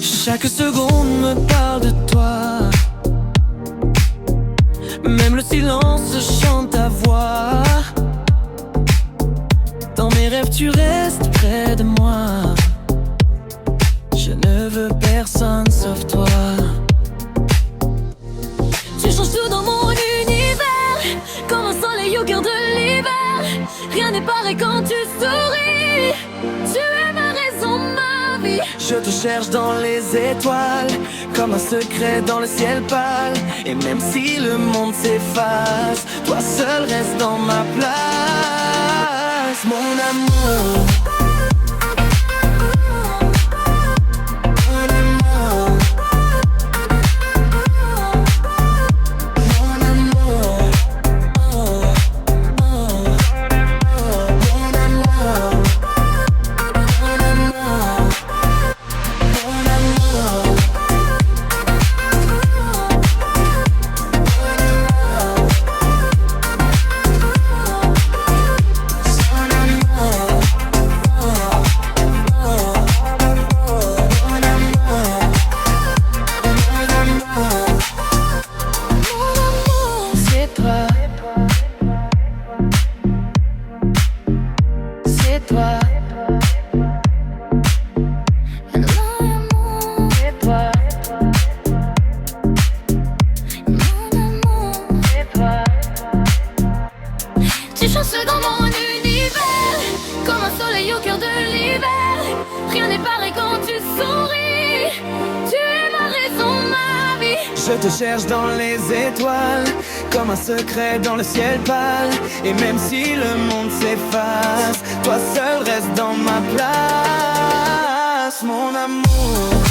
Chaque seconde me parle de toi. Même le silence chante ta voix. Dans mes rêves tu restes près de moi. Je ne veux personne sauf toi. Tu changes tout dans mon univers, comme un soleil au cœur de l'hiver. Rien n'est pareil quand tu souris. Tu es ma raison, ma vie. Je te cherche dans les étoiles, comme un secret dans le ciel pâle. Et même si le monde s'efface, toi seul reste dans ma place. Mon amour, Tu chances dans mon univers, comme un soleil au cœur de l'hiver. Rien n'est pareil quand tu souris. Tu es ma raison, ma vie. je te cherche dans les étoiles, comme un secret dans le ciel pâle. Et même si le monde s'efface, toi seul reste dans ma place. Mon amour,